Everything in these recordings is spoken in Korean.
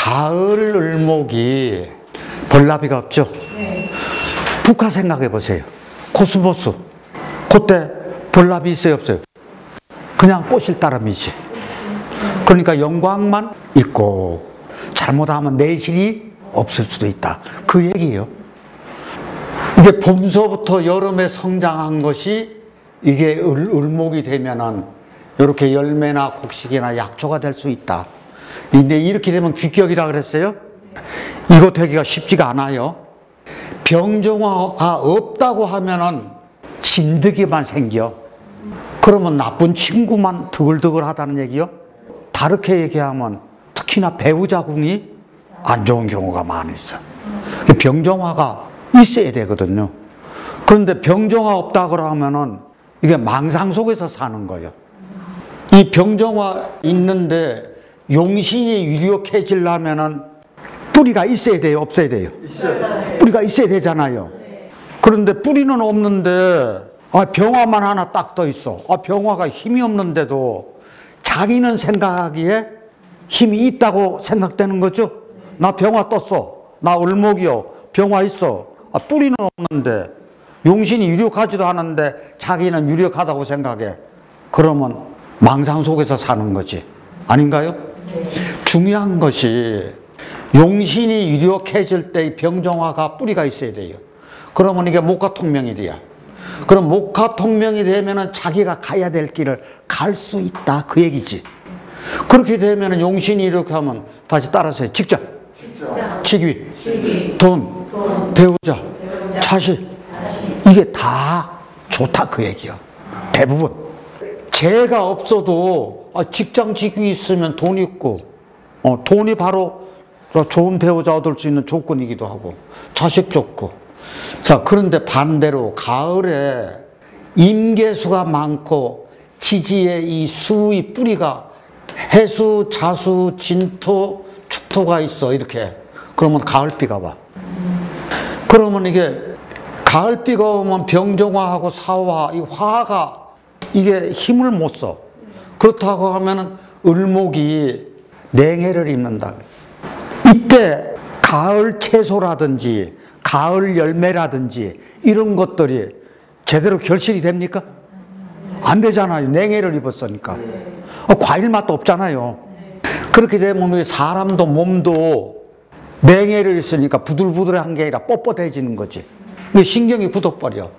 가을 을목이 벌나비가 없죠? 네. 북한 생각해 보세요. 코스모스. 그때 벌나비 있어요, 없어요? 그냥 꽃일 따름이지. 그러니까 영광만 있고 잘못하면 내실이 없을 수도 있다. 그 얘기예요. 이게 봄서부터 여름에 성장한 것이 이게 을목이 되면은 이렇게 열매나 곡식이나 약초가 될 수 있다. 근데 이렇게 되면 귀격이라 그랬어요? 이거 되기가 쉽지가 않아요. 병정화가 없다고 하면은 진드기만 생겨. 그러면 나쁜 친구만 드글드글 하다는 얘기요? 다르게 얘기하면 특히나 배우자궁이 안 좋은 경우가 많이 있어. 병정화가 있어야 되거든요. 그런데 병정화 없다 그러면은 이게 망상 속에서 사는 거예요. 이 병정화 있는데 용신이 유력해지려면은 뿌리가 있어야 돼요, 없어야 돼요? 뿌리가 있어야 되잖아요. 그런데 뿌리는 없는데 병화만 하나 딱 떠 있어. 병화가 힘이 없는데도 자기는 생각하기에 힘이 있다고 생각되는 거죠. 나 병화 떴어. 나 을목이요. 병화 있어. 뿌리는 없는데 용신이 유력하지도 않은데 자기는 유력하다고 생각해. 그러면 망상 속에서 사는 거지. 아닌가요? 중요한 것이 용신이 유력해질 때 병정화가 뿌리가 있어야 돼요. 그러면 이게 목화통명이 돼요. 그럼 목화통명이 되면은 자기가 가야 될 길을 갈 수 있다. 그 얘기지. 그렇게 되면은 용신이 이렇게 하면 다시 따라서 해요. 직장, 직위, 돈, 배우자, 자식. 이게 다 좋다. 그 얘기요. 대부분. 재가 없어도 직장, 직위 있으면 돈 있고, 돈이 바로 좋은 배우자 얻을 수 있는 조건이기도 하고, 자식 좋고. 자, 그런데 반대로 가을에 임계수가 많고 지지에 이 수의 뿌리가 해수, 자수, 진토, 축토가 있어. 이렇게. 그러면 가을비가 와. 그러면 이게 가을비가 오면 병정화하고 사화, 이 화가 이게 힘을 못 써. 그렇다고 하면은 을목이 냉해를 입는다. 이때 가을 채소라든지 가을 열매라든지 이런 것들이 제대로 결실이 됩니까? 안 되잖아요. 냉해를 입었으니까. 과일 맛도 없잖아요. 그렇게 되면 사람도 몸도 냉해를 있으니까 부들부들한 게 아니라 뻣뻣해지는 거지. 신경이 굳어버려.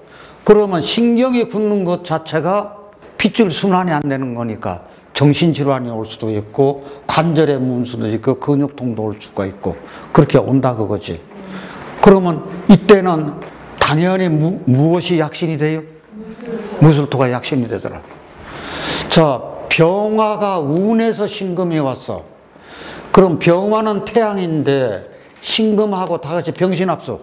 그러면 신경이 굳는 것 자체가 핏줄 순환이 안 되는 거니까 정신질환이 올 수도 있고 관절의 문수도 있고 근육통도 올 수가 있고 그렇게 온다 그거지. 그러면 이때는 당연히 무엇이 약신이 돼요? 무술토가 약신이 되더라. 자, 병화가 운에서 신금이 왔어. 그럼 병화는 태양인데 신금하고 다 같이 병신합수.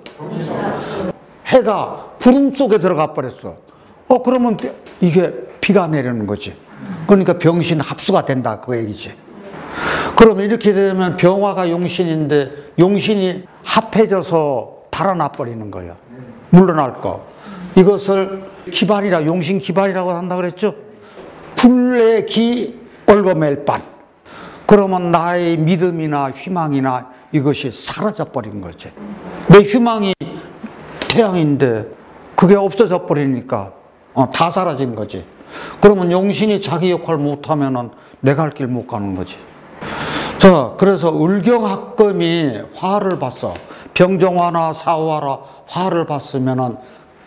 해가 구름 속에 들어가 버렸어. 그러면 이게 비가 내리는 거지. 그러니까 병신 합수가 된다 그 얘기지. 그러면 이렇게 되면 병화가 용신인데 용신이 합해져서 달아나 버리는 거야. 물러날 거. 이것을 기반이라 용신 기반이라고 한다 그랬죠. 굴레기 올거멜반. 그러면 나의 믿음이나 희망이나 이것이 사라져 버린 거지. 내 희망이 태양인데 그게 없어져 버리니까 다 사라진 거지. 그러면 용신이 자기 역할 못하면은 내가 할 길 못 가는 거지. 자, 그래서 을경합금이 화를 봤어. 병정화나 사화라 화를 봤으면은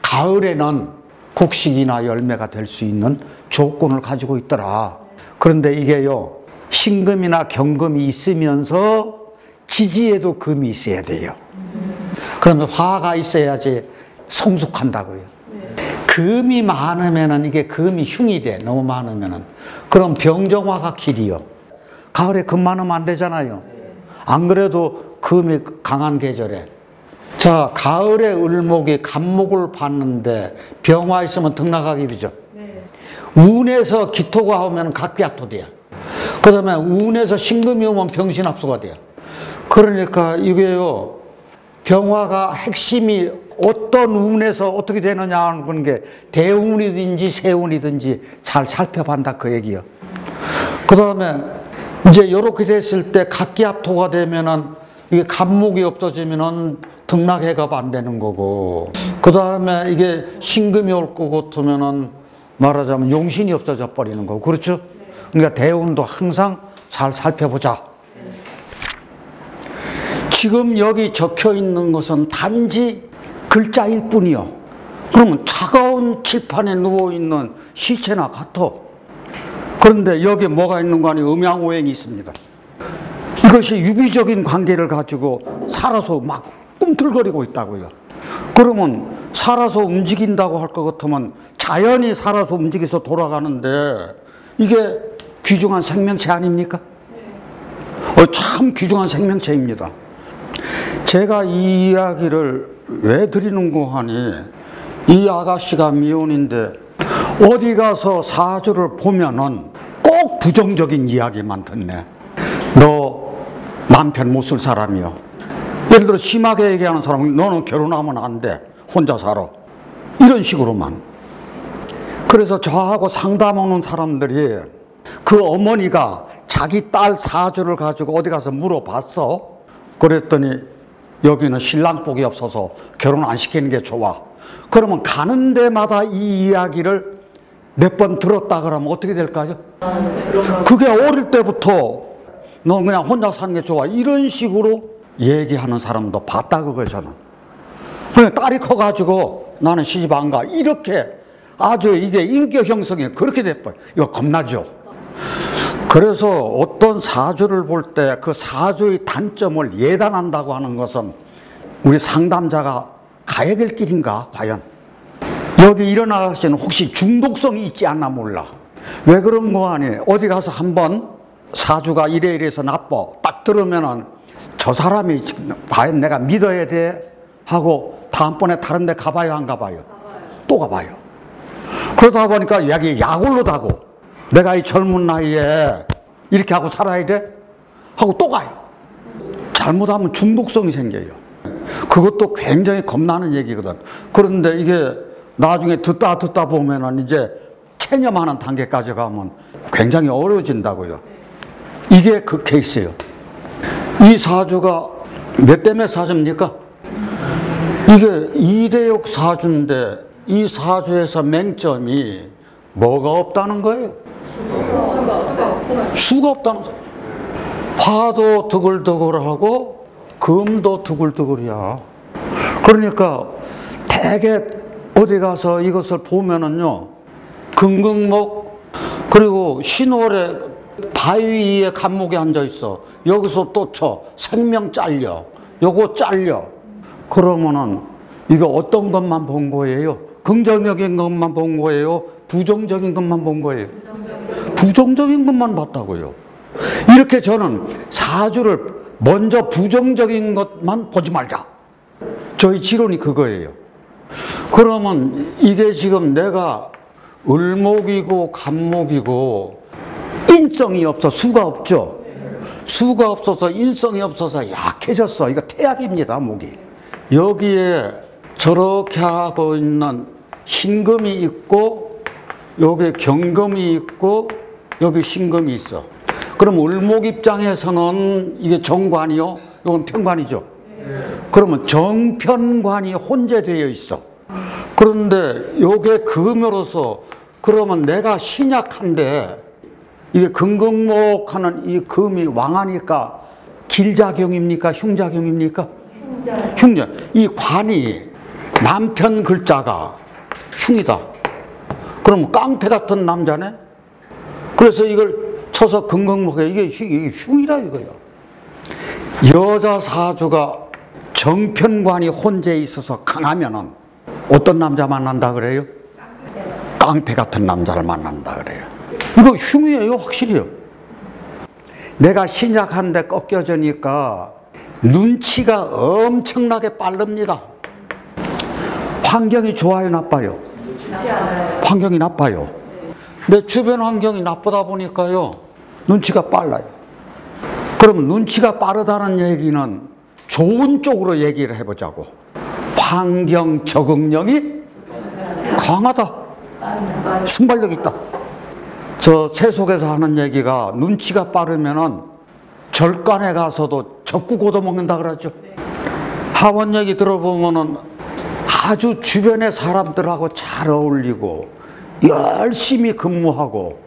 가을에는 곡식이나 열매가 될 수 있는 조건을 가지고 있더라. 그런데 이게요, 신금이나 경금이 있으면서 지지에도 금이 있어야 돼요. 그러면 화가 있어야지 성숙한다고요. 금이 많으면은 이게 금이 흉이 돼. 너무 많으면은. 그럼 병정화가 길이요. 가을에 금 많으면 안 되잖아요. 안 그래도 금이 강한 계절에. 자, 가을에 을목이 간목을 봤는데 병화 있으면 등락하기죠. 운에서 기토가 오면 각비약토돼요. 그 다음에 운에서 신금이 오면 병신합수가 돼요. 그러니까 이게요, 병화가 핵심이 어떤 운에서 어떻게 되느냐 하는 게 대운이든지 세운이든지 잘 살펴본다 그 얘기요. 그 다음에 이제 이렇게 됐을 때 각기합토가 되면은 이게 간목이 없어지면은 등락해가 안 되는 거고, 그 다음에 이게 신금이 올 것 같으면은 말하자면 용신이 없어져 버리는 거고, 그렇죠? 그러니까 대운도 항상 잘 살펴보자. 지금 여기 적혀 있는 것은 단지 글자일 뿐이요. 그러면 차가운 칠판에 누워있는 시체나 같아. 그런데 여기에 뭐가 있는 거 아니에요? 음양오행이 있습니다. 이것이 유기적인 관계를 가지고 살아서 막 꿈틀거리고 있다고요. 그러면 살아서 움직인다고 할 것 같으면 자연이 살아서 움직여서 돌아가는데 이게 귀중한 생명체 아닙니까? 참 귀중한 생명체입니다. 제가 이 이야기를 왜 드리는고 하니, 이 아가씨가 미혼인데 어디 가서 사주를 보면은 꼭 부정적인 이야기만 듣네. 너 남편 못 쓸 사람이요. 예를 들어 심하게 얘기하는 사람은 너는 결혼하면 안 돼. 혼자 살아. 이런 식으로만. 그래서 저하고 상담하는 사람들이 그 어머니가 자기 딸 사주를 가지고 어디 가서 물어봤어. 그랬더니 여기는 신랑복이 없어서 결혼 안 시키는 게 좋아. 그러면 가는 데마다 이 이야기를 몇 번 들었다 그러면 어떻게 될까요? 그게 어릴 때부터 너 그냥 혼자 사는 게 좋아 이런 식으로 얘기하는 사람도 봤다 그거예요. 저는 그냥 딸이 커가지고 나는 시집 안 가 이렇게 아주 이게 인격 형성이 그렇게 돼버려. 이거 겁나죠. 그래서 어떤 사주를 볼 때 그 사주의 단점을 예단한다고 하는 것은 우리 상담자가 가야 될 길인가 과연. 여기 일어나 아가씨는 혹시 중독성이 있지 않나 몰라. 왜 그런 거 아니? 어디 가서 한번 사주가 이래 이래서 나빠 딱 들으면은 저 사람이 과연 내가 믿어야 돼 하고 다음번에 다른 데 가봐요 안 가봐요? 또 가봐요. 그러다 보니까 여기 약올로 다고 내가 이 젊은 나이에 이렇게 하고 살아야 돼? 하고 또 가요. 잘못하면 중독성이 생겨요. 그것도 굉장히 겁나는 얘기거든. 그런데 이게 나중에 듣다 보면은 이제 체념하는 단계까지 가면 굉장히 어려워진다고요. 이게 그 케이스예요. 이 사주가 몇 대 몇 사주입니까? 이게 2대6 사주인데 이 사주에서 맹점이 뭐가 없다는 거예요? 수가 없다는 거예요. 화도 두글두글하고 금도 두글두글이야. 그러니까 대개 어디 가서 이것을 보면은요, 금극목 그리고 신월에 바위 위에 간목이 앉아 있어. 여기서 또 쳐 생명 잘려. 요거 잘려. 그러면은 이거 어떤 것만 본 거예요? 긍정적인 것만 본 거예요? 부정적인 것만 본 거예요? 부정적인 것만 봤다고요. 이렇게 저는 사주를 먼저 부정적인 것만 보지 말자. 저희 지론이 그거예요. 그러면 이게 지금 내가 을목이고 간목이고 인성이 없어. 수가 없죠. 수가 없어서 인성이 없어서 약해졌어. 이거 태약입니다. 목이. 여기에 저렇게 하고 있는 신금이 있고 여기에 경금이 있고 여기 신금이 있어. 그럼 을목 입장에서는 이게 정관이요? 이건 편관이죠. 그러면 정편관이 혼재되어 있어. 그런데 이게 금으로서 그러면 내가 신약한데 이게 금극목하는 이 금이 왕하니까 길작용입니까? 흉작용입니까? 흉작. 이 관이 남편 글자가 흉이다. 그럼 깡패 같은 남자네? 그래서 이걸 쳐서 금극목에 이게 흉이라 이거야. 여자 사주가 정편관이 혼재에 있어서 강하면은 어떤 남자 만난다 그래요? 깡패 같은 남자를 만난다 그래요. 이거 흉이에요, 확실히요. 내가 신약한데 꺾여지니까 눈치가 엄청나게 빠릅니다. 환경이 좋아요, 나빠요? 환경이 나빠요. 내 주변 환경이 나쁘다 보니까요, 눈치가 빨라요. 그럼 눈치가 빠르다는 얘기는 좋은 쪽으로 얘기를 해보자고. 환경 적응력이 강하다. 순발력이 있다. 저 새 속에서 하는 얘기가 눈치가 빠르면은 절간에 가서도 적국 얻어먹는다 그러죠. 하원 얘기 들어보면은 아주 주변의 사람들하고 잘 어울리고 열심히 근무하고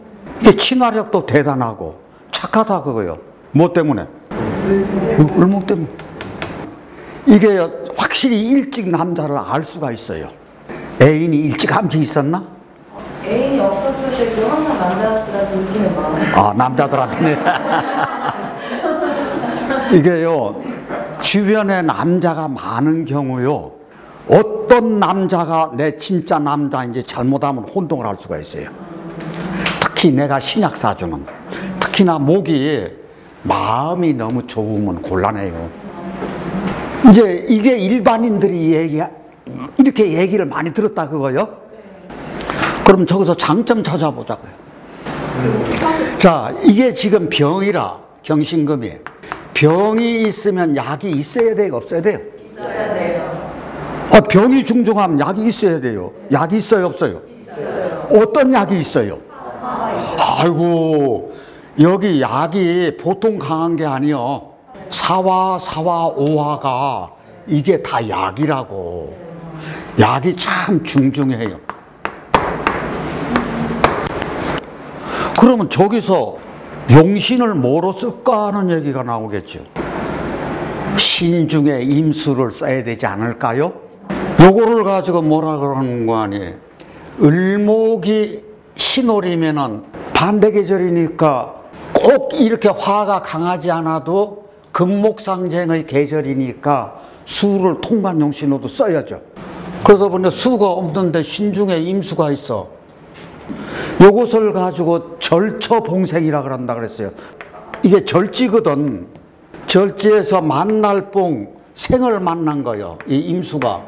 친화력도 대단하고 착하다 그거요. 뭐 때문에? 을목 때문에. 이게 확실히 일찍 남자를 알 수가 있어요. 애인이 일찌감치 있었나? 애인이 없었을 때도 항상 남자들한테 인기는 많아요. 아, 남자들한테는. 이게요, 주변에 남자가 많은 경우요, 어떤 남자가 내 진짜 남자인지 잘못하면 혼동을 할 수가 있어요. 특히 내가 신약 사주는, 특히나 목이 마음이 너무 좋으면 곤란해요. 이제 이게 일반인들이 이렇게 얘기를 많이 들었다 그거요? 그럼 저기서 장점 찾아보자고요. 자, 이게 지금 병이라, 경신금이. 병이 있으면 약이 있어야 돼요, 없어야 돼요? 있어야 돼요. 병이 중종하면 약이 있어야 돼요. 약이 있어요, 없어요? 있어요. 어떤 약이 있어요? 아이고, 여기 약이 보통 강한 게 아니요. 사화, 오화가 이게 다 약이라고. 약이 참 중중해요. 그러면 저기서 용신을 뭐로 쓸까 하는 얘기가 나오겠죠. 신중에 임수를 써야 되지 않을까요? 요거를 가지고 뭐라 그러는 거 아니에요. 을목이 신월이면은 반대 계절이니까 꼭 이렇게 화가 강하지 않아도 금목상쟁의 계절이니까 수를 통관용신으로도 써야죠. 그러다 보니 수가 없는데 신중에 임수가 있어. 요것을 가지고 절처봉생이라 그런다 그랬어요. 이게 절지거든. 절지에서 만날 뽕, 생을 만난 거예요. 이 임수가.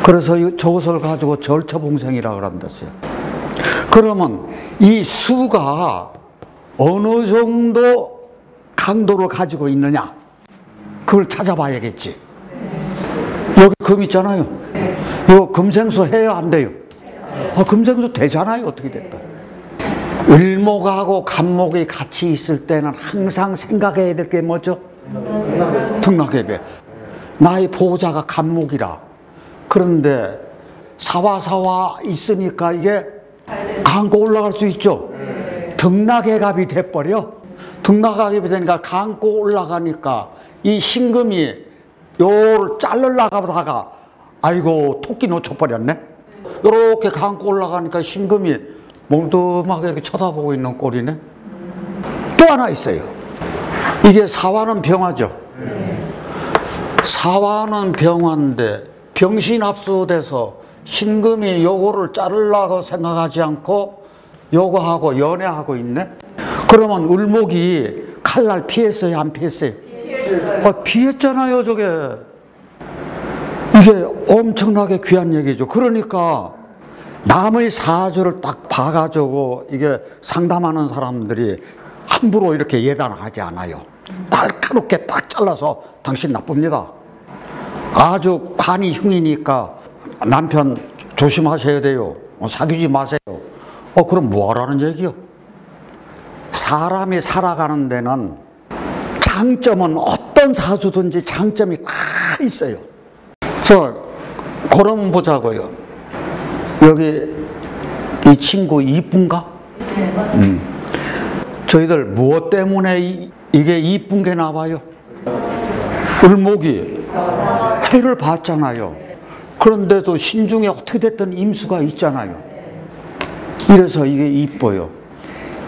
그래서 저것을 가지고 절처봉생이라 그런댔어요. 그러면 이 수가 어느 정도 강도를 가지고 있느냐? 그걸 찾아봐야겠지. 여기 금 있잖아요. 이거 금생수 해야 안 돼요? 금생수 되잖아요. 어떻게 됐다. 을목하고 간목이 같이 있을 때는 항상 생각해야 될 게 뭐죠? 등락예배. 나의 보호자가 간목이라. 그런데 사화 있으니까 이게 강고 올라갈 수 있죠. 등락예갑이 돼버려. 등락예갑이 되니까 강고 올라가니까 이 신금이 요를 자르려고 하다가 아이고 토끼 놓쳐버렸네. 요렇게 강고 올라가니까 신금이 몽둥하게 이렇게 쳐다보고 있는 꼴이네. 또 하나 있어요. 이게 사화는 병화죠. 사화는 병화인데 병신합수돼서 신금이 요거를 자르려고 생각하지 않고 요거하고 연애하고 있네. 그러면 을목이 칼날 피했어요, 안 피했어요? 피했잖아요. 저게 이게 엄청나게 귀한 얘기죠. 그러니까 남의 사주를 딱 봐가지고 이게 상담하는 사람들이 함부로 이렇게 예단하지 않아요. 날카롭게 딱 잘라서 당신 나쁩니다. 아주 관이 흉이니까 남편 조심하셔야 돼요. 사귀지 마세요. 그럼 뭐 하라는 얘기요? 사람이 살아가는 데는 장점은 어떤 사주든지 장점이 다 있어요. 그럼 보자고요. 여기 이 친구 이쁜가? 저희들 무엇 때문에 이게 이쁜 게 나와요? 을목이 해를 봤잖아요. 그런데도 신중에 어떻게 됐든 임수가 있잖아요. 이래서 이게 이뻐요.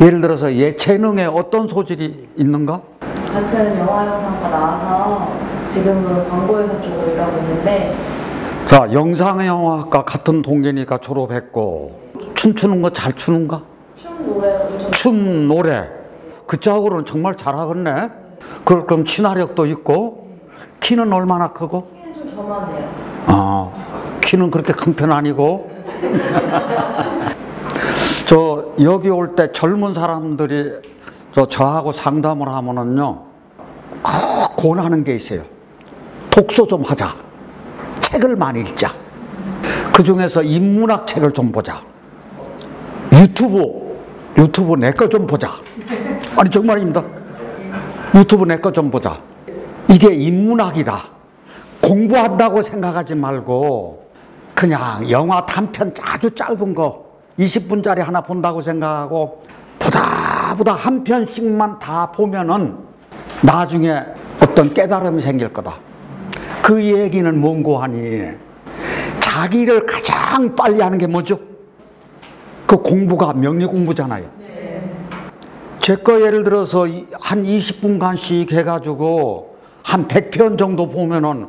예를 들어서 예체능에 어떤 소질이 있는가? 같은 영화 영상과 나와서 지금은 광고회사 쪽으로 일하고 있는데, 자, 영상영화학과 같은 동기니까 졸업했고, 춤추는 거 잘 추는가? 춤, 노래. 그쪽으로는 정말 잘하겠네. 그럼 친화력도 있고, 키는 얼마나 크고? 키는 좀 저만해요. 키는 그렇게 큰 편 아니고. 여기 올 때 젊은 사람들이 저하고 상담을 하면은요, 꼭 권하는 게 있어요. 독서 좀 하자. 책을 많이 읽자. 그 중에서 인문학 책을 좀 보자. 유튜브 내 거 좀 보자. 아니 정말입니다. 유튜브 내 거 좀 보자. 이게 인문학이다. 공부한다고 생각하지 말고 그냥 영화 단편 아주 짧은 거 20분짜리 하나 본다고 생각하고 보다 한 편씩만 다 보면은 나중에 어떤 깨달음이 생길 거다. 그 얘기는 뭔고 하니 자기를 가장 빨리 하는 게 뭐죠? 그 공부가 명리 공부잖아요. 제 거 예를 들어서 한 20분간씩 해가지고 한 100편 정도 보면은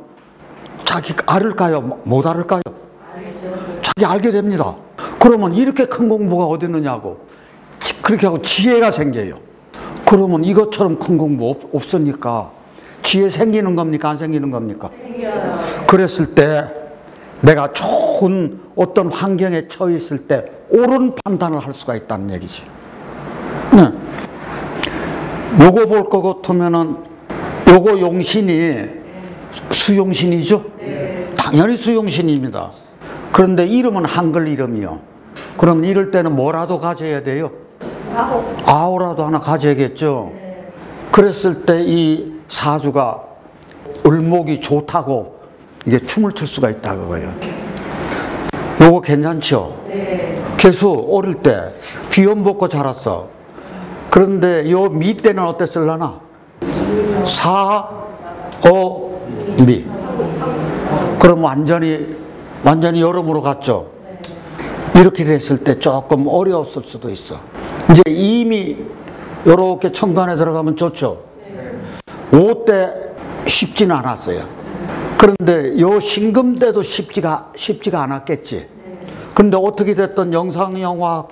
자기 알을까요? 못 알을까요? 자기 알게 됩니다. 그러면 이렇게 큰 공부가 어디 있느냐고. 그렇게 하고 지혜가 생겨요. 그러면 이것처럼 큰 공부 없으니까 지혜 생기는 겁니까? 안 생기는 겁니까? 그랬을 때 내가 좋은 어떤 환경에 처해 있을 때 옳은 판단을 할 수가 있다는 얘기지. 네. 요거 볼 것 같으면은 요거 용신이 수용신이죠? 당연히 수용신입니다. 그런데 이름은 한글 이름이요. 그럼 이럴 때는 뭐라도 가져야 돼요? 아우라도 하나 가져야겠죠? 그랬을 때 이 사주가 을목이 좋다고 이게 춤을 출 수가 있다 그거예요. 요거 괜찮죠? 개수 어릴 때 귀염 벗고 자랐어. 그런데 요 미 때는 어땠을라나? 사, 어, 미. 그럼 완전히 여름으로 갔죠. 이렇게 됐을 때 조금 어려웠을 수도 있어. 이제 이미 이렇게 천간에 들어가면 좋죠. 5때 쉽지는 않았어요. 그런데 요 신금 때도 쉽지가 않았겠지. 근데 어떻게 됐든 영상 영화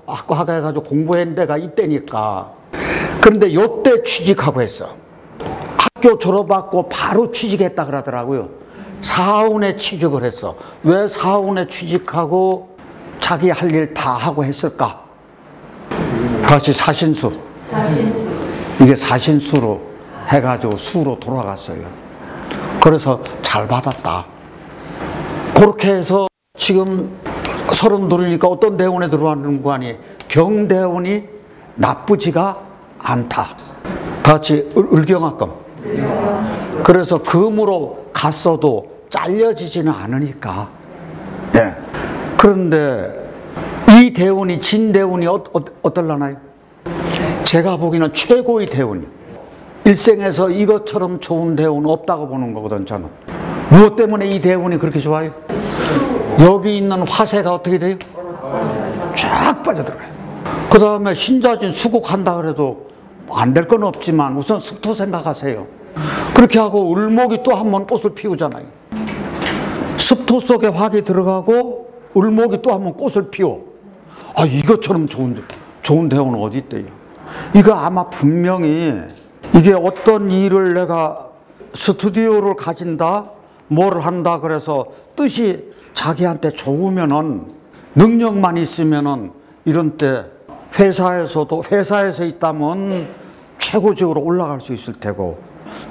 학과 해가지고 공부한 데가 이때니까. 그런데 요때 취직하고 했어. 학교 졸업하고 바로 취직했다 그러더라고요. 사원에 취직을 했어. 왜 사원에 취직하고 자기 할 일 다 하고 했을까? 다시 사신수. 이게 사신수로 해가지고 수로 돌아갔어요. 그래서 잘 받았다. 그렇게 해서 지금 32이니까 어떤 대운에 들어왔는 거 아니? 경대운이 나쁘지가 않다. 다같이 을경합금. 그래서 금으로 갔어도 잘려지지는 않으니까. 예. 그런데 이 대운이 진대운이 어떨라나요? 제가 보기에는 최고의 대운이. 일생에서 이것처럼 좋은 대운은 없다고 보는 거거든 저는. 무엇 때문에 이 대운이 그렇게 좋아요? 여기 있는 화세가 어떻게 돼요? 쫙 빠져들어요. 그 다음에 신자진 수국한다 그래도 안 될 건 없지만 우선 습토 생각하세요. 그렇게 하고 을목이 또 한 번 꽃을 피우잖아요. 습토 속에 화기 들어가고 을목이 또 한 번 꽃을 피워. 아, 이것처럼 좋은 대운은 어디 있대요? 이거 아마 분명히 이게 어떤 일을 내가 스튜디오를 가진다, 뭘 한다 그래서 뜻이 자기한테 좋으면은 능력만 있으면은 이런 때 회사에서 있다면 최고직으로 올라갈 수 있을 테고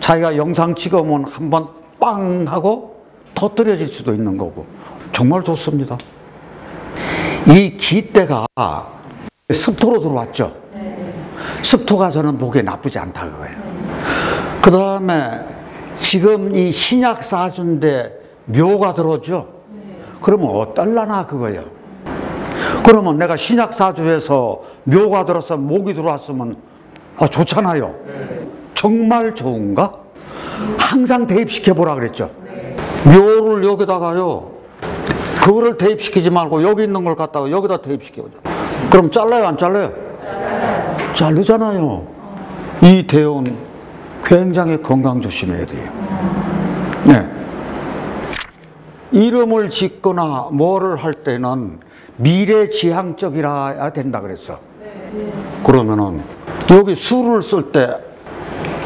자기가 영상 찍으면 한번 빵 하고 터뜨려질 수도 있는 거고 정말 좋습니다. 이 기때가 습토로 들어왔죠. 습토가 저는 보기에 나쁘지 않다 그거예요. 그 다음에 지금 이 신약 사주인데 묘가 들어오죠. 그러면 어떨라나 그거예요. 그러면 내가 신약 사주에서 묘가 들어서 목이 들어왔으면 좋잖아요. 정말 좋은가? 항상 대입시켜 보라 그랬죠. 묘를 여기다가요. 그거를 대입시키지 말고 여기 있는 걸 갖다가 여기다 대입시켜보죠. 그럼 잘라요 안 잘라요? 자르잖아요. 이 대운 굉장히 건강 조심해야 돼요. 네. 이름을 짓거나 뭐를 할 때는 미래지향적이라야 된다 그랬어. 그러면은 여기 수를 쓸 때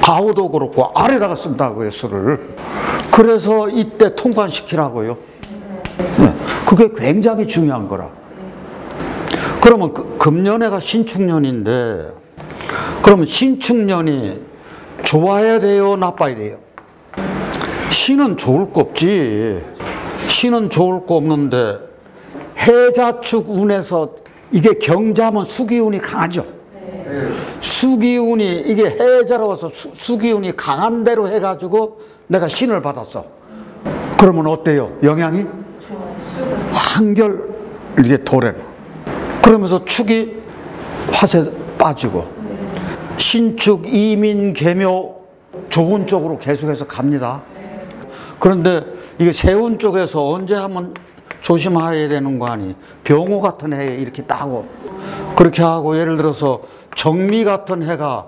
가우도 그렇고 아래다가 쓴다고요 수를. 그래서 이때 통관시키라고요. 네. 그게 굉장히 중요한 거라. 그러면 금년에가 신축년인데 그러면 신축년이 좋아야 돼요 나빠야 돼요? 신은 좋을 거 없지. 신은 좋을 거 없는데 해자축 운에서 이게 경자면 수기운이 강하죠. 수기운이 이게 해자로워서 수기운이 강한 대로 해가지고 내가 신을 받았어. 그러면 어때요? 영향이? 한결 이게 도래로. 그러면서 축이 화세 빠지고 신축, 이민, 계묘 좋은 쪽으로 계속해서 갑니다. 그런데 이게 세운 쪽에서 언제 한번 조심해야 되는 거 아니? 병호 같은 해에 이렇게 따고 그렇게 하고, 예를 들어서 정미 같은 해가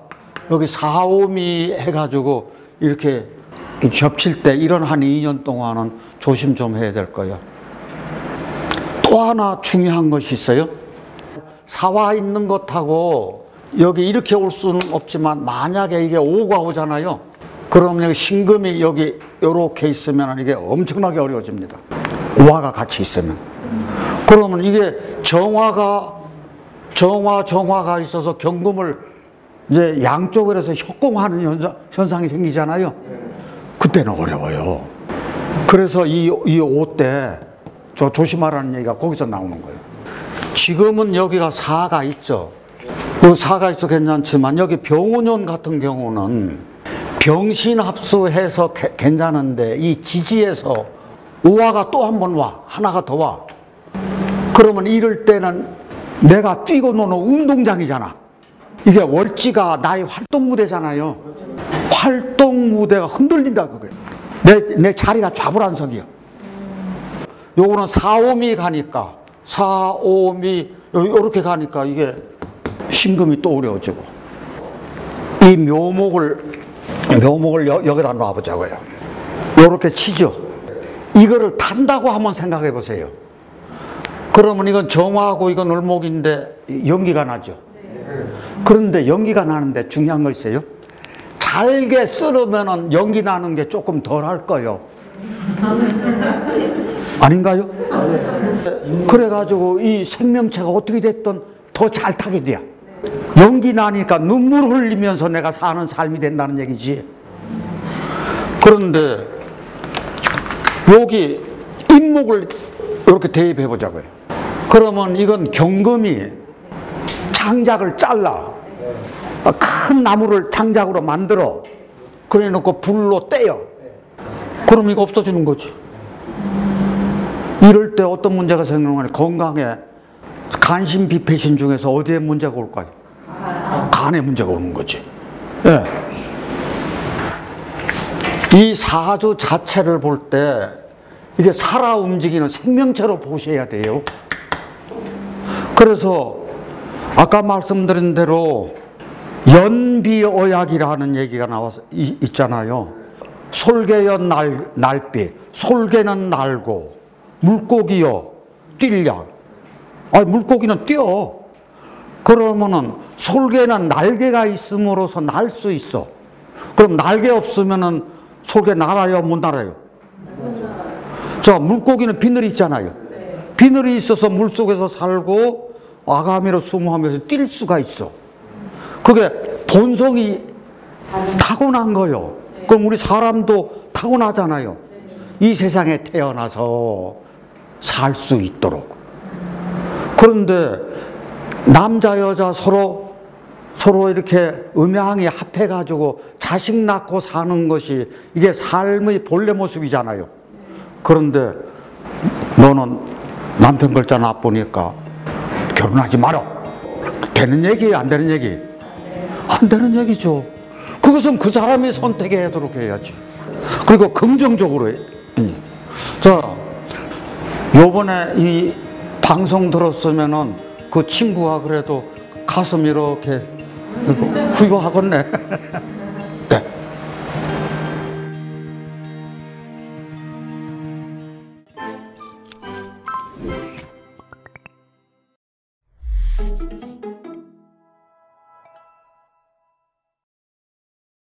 여기 사오미 해가지고 이렇게 겹칠 때 이런 한 2년 동안은 조심 좀 해야 될 거예요. 또 하나 중요한 것이 있어요. 사화 있는 것하고 여기 이렇게 올 수는 없지만 만약에 이게 오가 오잖아요. 그럼 여기 신금이 여기 이렇게 있으면 이게 엄청나게 어려워집니다. 오화가 같이 있으면. 그러면 이게 정화가 있어서 경금을 이제 양쪽으로 해서 협공하는 현상이 생기잖아요. 그때는 어려워요. 그래서 이 오 때 저 조심하라는 얘기가 거기서 나오는 거예요. 지금은 여기가 사가 있죠. 여기 사가 있어 괜찮지만 여기 병운년 같은 경우는 병신합수해서 괜찮은데 이 지지에서 오화가 또 한 번 와. 하나가 더 와. 그러면 이럴 때는 내가 뛰고 노는 운동장이잖아. 이게 월지가 나의 활동 무대잖아요. 활동 무대가 흔들린다 그거예요. 내 자리가 좌불안석이요. 요거는 사오미 가니까 사오미 요렇게 가니까 이게 신금이 또 어려워지고, 이 묘목을 여기다 놔보자고요. 요렇게 치죠. 이거를 탄다고 한번 생각해 보세요. 그러면 이건 정화하고 이건 을목인데 연기가 나죠. 그런데 연기가 나는데 중요한 거 있어요. 잘게 썰으면은 연기 나는 게 조금 덜 할 거예요. 아닌가요? 그래가지고 이 생명체가 어떻게 됐든 더 잘 타게 돼요. 연기 나니까 눈물 흘리면서 내가 사는 삶이 된다는 얘기지. 그런데 여기 인목을 이렇게 대입해 보자고요. 그러면 이건 경금이 장작을 잘라 큰 나무를 장작으로 만들어 그래 놓고 불로 떼요. 그럼 이거 없어지는 거지. 이럴 때 어떤 문제가 생기는 건강에 간신 비폐신 중에서 어디에 문제가 올까요? 간에 문제가 오는 거지. 예. 이 사주 자체를 볼 때 이게 살아 움직이는 생명체로 보셔야 돼요. 그래서 아까 말씀드린 대로 연비어약이라는 얘기가 나와서 있잖아요. 솔개연 날비, 솔개는 날고 물고기요 뛸랴. 물고기는 뛰어. 그러면은 솔개는 날개가 있음으로써 날 수 있어. 그럼 날개 없으면은 솔개 날아요, 못 날아요? 자, 물고기는 비늘이 있잖아요. 비늘이 있어서 물속에서 살고 아가미로 수무하면서 뛸 수가 있어. 그게 본성이 타고난 거요. 그럼 우리 사람도 타고나잖아요. 이 세상에 태어나서 살 수 있도록. 그런데 남자 여자 서로 이렇게 음양이 합해가지고 자식 낳고 사는 것이 이게 삶의 본래 모습이잖아요. 그런데 너는 남편 글자 나쁘니까 결혼하지 마라. 되는 얘기예요, 안 되는 얘기? 안 되는 얘기죠. 그것은 그 사람이 선택하도록 해야지. 그리고 긍정적으로 해. 자, 요번에 이 방송 들었으면은 그 친구가 그래도 가슴 이렇게 훌륭하겠네. 네.